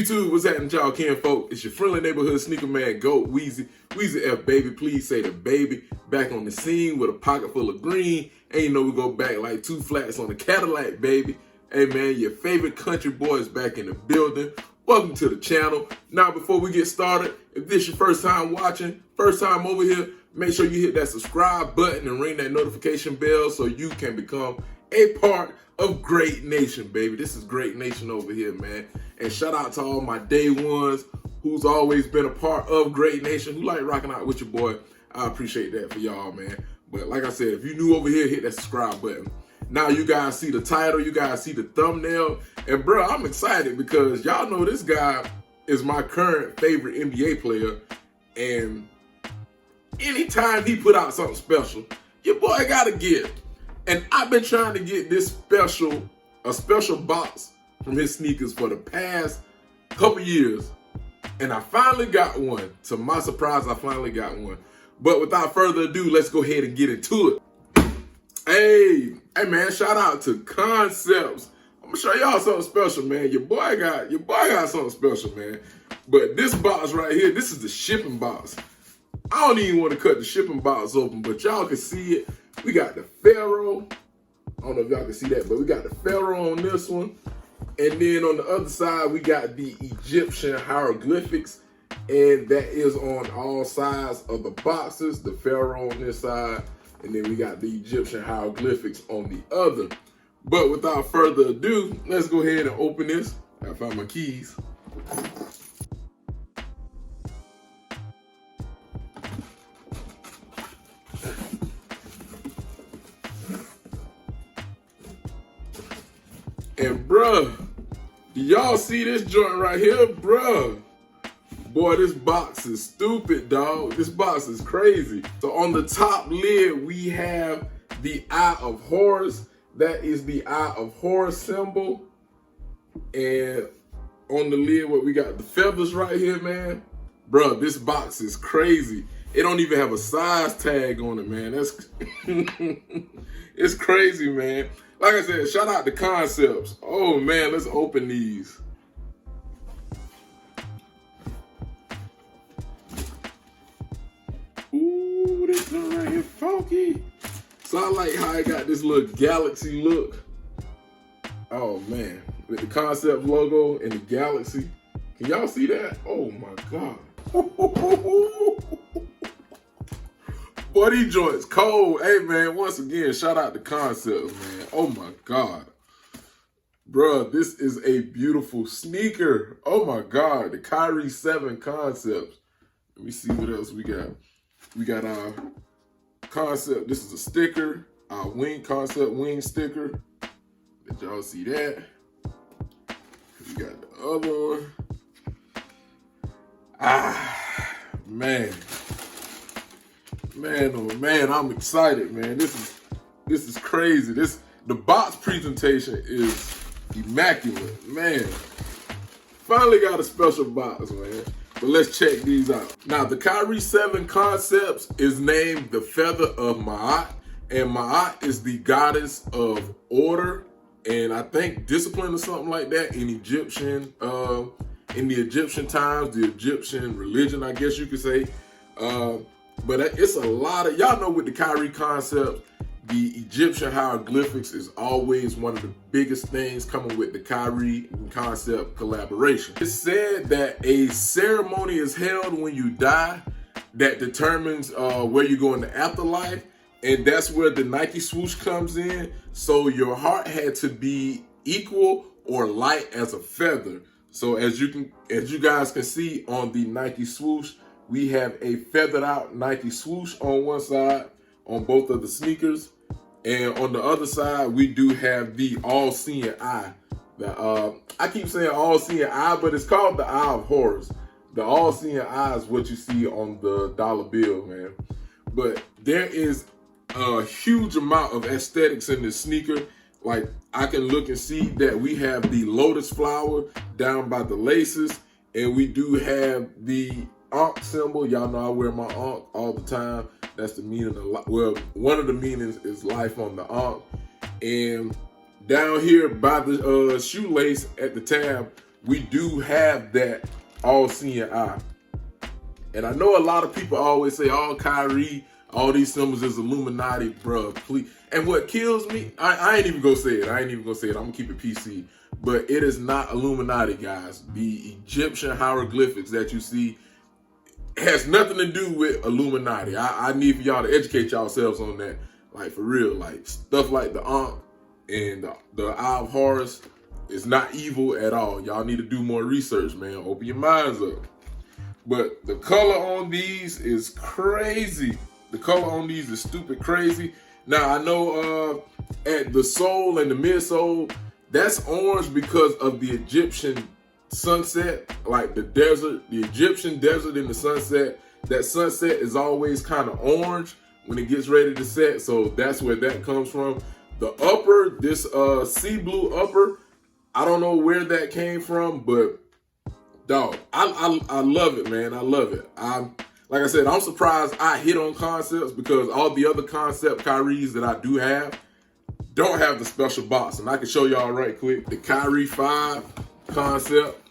YouTube, what's happening, y'all? Ken folk, it's your friendly neighborhood sneaker man, Goat Weezy. Weezy F baby, please say the baby. Back on the scene with a pocket full of green. And you know we go back like 2 flats on the Cadillac, baby. Hey man, your favorite country boy is back in the building. Welcome to the channel. Now before we get started, if this is your first time watching, first time over here, make sure you hit that subscribe button and ring that notification bell so you can become a part of Great Nation, baby. This is Great Nation over here, man. And shout out to all my day ones who's always been a part of Great Nation, who like rocking out with your boy. I appreciate that for y'all, man. But like I said, if you're new over here, hit that subscribe button. Now you guys see the title, you guys see the thumbnail. And bro, I'm excited because y'all know this guy is my current favorite NBA player. And anytime he put out something special, your boy gotta get. And I've been trying to get this a special box from his sneakers for the past couple years. And I finally got one. To my surprise, I finally got one. But without further ado, let's go ahead and get into it. Hey man, shout out to Concepts. I'm gonna show y'all something special, man. Your boy got something special, man. But this box right here, this is the shipping box. I don't even want to cut the shipping box open, but y'all can see it. We got the Pharaoh. I don't know if y'all can see that, but we got the Pharaoh on this one. And then on the other side, we got the Egyptian hieroglyphics. And that is on all sides of the boxes. The Pharaoh on this side. And then we got the Egyptian hieroglyphics on the other. But without further ado, let's go ahead and open this. I found my keys. And bruh, do y'all see this joint right here, bruh? Boy, this box is stupid, dog. This box is crazy. So on the top lid, we have the Eye of Horus. That is the Eye of Horus symbol. And on the lid, what we got, the feathers right here, man. Bruh, this box is crazy. It don't even have a size tag on it, man. That's it's crazy, man. Like I said, shout out to Concepts. Oh man, let's open these. Ooh, this one right here funky. So I like how I got this little galaxy look. Oh man, with the Concept logo and the galaxy. Can y'all see that? Oh my God. Boy, these joints cold. Hey man, once again, shout out to Concepts, man. Oh my God. Bruh, this is a beautiful sneaker. Oh my God, the Kyrie 7 Concepts. Let me see what else we got. We got our Concept. This is a sticker. Our Concept wing sticker. Let y'all see that. We got the other one. Ah, man. Man, oh man, I'm excited, man. This is crazy. The box presentation is immaculate, man. Finally got a special box, man. But let's check these out. Now, the Kyrie 7 Concepts is named the Feather of Ma'at, and Ma'at is the goddess of order and I think discipline or something like that in Egyptian, in the Egyptian times, the Egyptian religion, I guess you could say. But it's a lot of, y'all know with the Kyrie Concept, the Egyptian hieroglyphics is always one of the biggest things coming with the Kyrie Concept collaboration. It's said that a ceremony is held when you die that determines where you go in the afterlife, and that's where the Nike swoosh comes in. So your heart had to be equal or light as a feather. So as you guys can see on the Nike swoosh, we have a feathered out Nike swoosh on one side on both of the sneakers. And on the other side, we do have the all-seeing eye. I keep saying all-seeing eye, but it's called the Eye of Horus. The all-seeing eye is what you see on the dollar bill, man. But there is a huge amount of aesthetics in this sneaker. Like, I can look and see that we have the lotus flower down by the laces. And we do have the Ankh symbol. Y'all know I wear my Ankh all the time. That's the meaning of, well, one of the meanings is life on the Ankh. And down here by the shoelace at the tab, we do have that all-seeing eye. And I know a lot of people always say, oh, Kyrie, all these symbols is Illuminati, bro, please. And what kills me, I ain't even gonna say it. I'm gonna keep it PC. But it is not Illuminati, guys. The Egyptian hieroglyphics that you see has nothing to do with Illuminati. I need for y'all to educate yourselves on that. Like, for real. Like, stuff like the Ankh and the Eye of Horus is not evil at all. Y'all need to do more research, man. Open your minds up. But the color on these is crazy. The color on these is stupid crazy. Now, I know at the sole and the midsole, that's orange because of the Egyptian sunset, like the desert, the Egyptian desert in the sunset. That sunset is always kind of orange when it gets ready to set, so that's where that comes from. The upper, this sea blue upper, I don't know where that came from, but dog, I love it, man. I love it. Like I said, I'm surprised I hit on concepts because all the other concept Kyries that I do have don't have the special box. And I can show y'all right quick. The Kyrie 5 concept.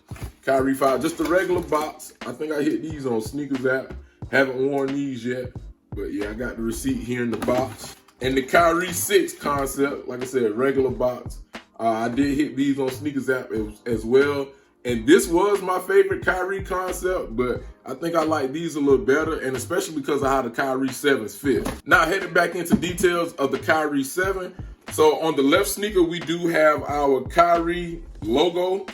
Kyrie 5, just the regular box. I think I hit these on Sneakers app. Haven't worn these yet. But yeah, I got the receipt here in the box. And the Kyrie 6 concept, like I said, regular box. I did hit these on Sneakers app as well. And this was my favorite Kyrie concept, but I think I like these a little better, and especially because of how the Kyrie 7s fit. Now, heading back into details of the Kyrie 7. So on the left sneaker, we do have our Kyrie logo,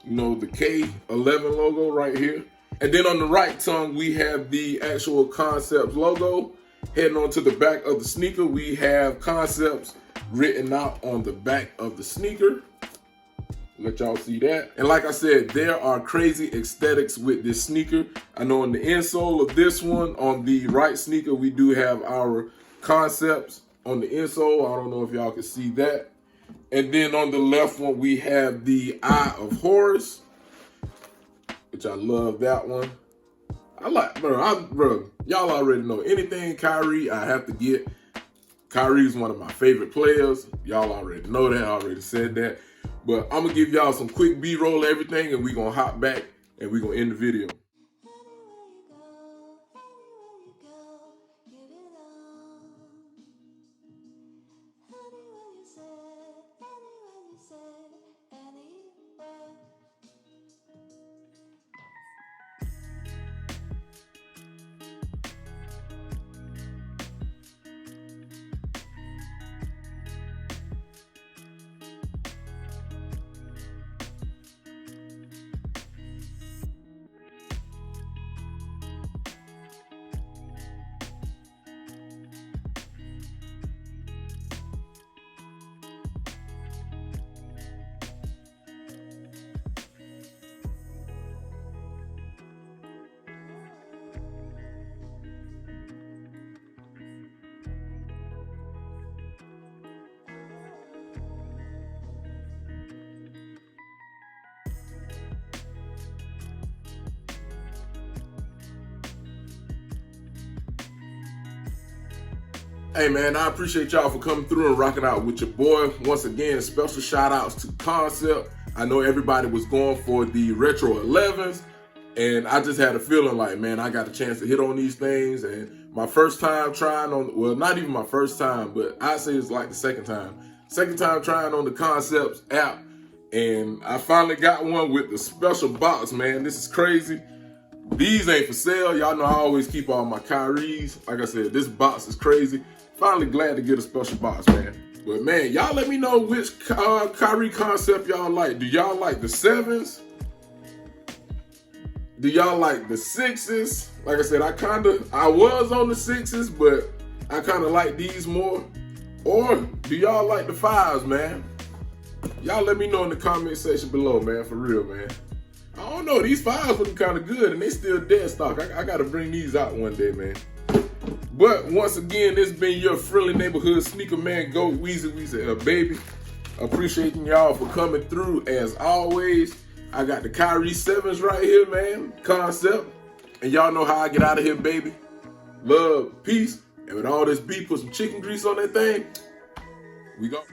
you know, the K11 logo right here. And then on the right tongue, we have the actual Concepts logo. Heading on to the back of the sneaker, we have Concepts written out on the back of the sneaker. Let y'all see that. And like I said, there are crazy aesthetics with this sneaker. I know on the insole of this one, on the right sneaker, we do have our Concepts on the insole. I don't know if y'all can see that. And then on the left one, we have the Eye of Horus, which I love that one. I like, bro, y'all already know anything Kyrie, I have to get. Kyrie is one of my favorite players. Y'all already know that. I already said that. But I'm going to give y'all some quick B-roll of everything, and we're going to hop back, and we're going to end the video. Hey man, I appreciate y'all for coming through and rocking out with your boy. Once again, special shout outs to Concept. I know everybody was going for the Retro 11s, and I just had a feeling like, man, I got a chance to hit on these things. And my first time trying on, well, not even my first time, but I'd say it's like the second time. Second time trying on the Concepts app, and I finally got one with the special box, man. This is crazy. These ain't for sale. Y'all know I always keep all my Kyries. Like I said, this box is crazy. Finally glad to get a special box, man. But man, y'all let me know which Kyrie concept y'all like. Do y'all like the 7s? Do y'all like the 6s? Like I said, I was on the 6s, but I kind of like these more. Or do y'all like the 5s, man? Y'all let me know in the comment section below, man, for real, man. I don't know, these 5s looking kind of good, and they still dead stock. I got to bring these out one day, man. But once again, this has been your friendly neighborhood sneaker man, Goat Weezy, baby. Appreciating y'all for coming through as always. I got the Kyrie 7s right here, man. Concept. And y'all know how I get out of here, baby. Love, peace, and with all this beef, put some chicken grease on that thing. We go.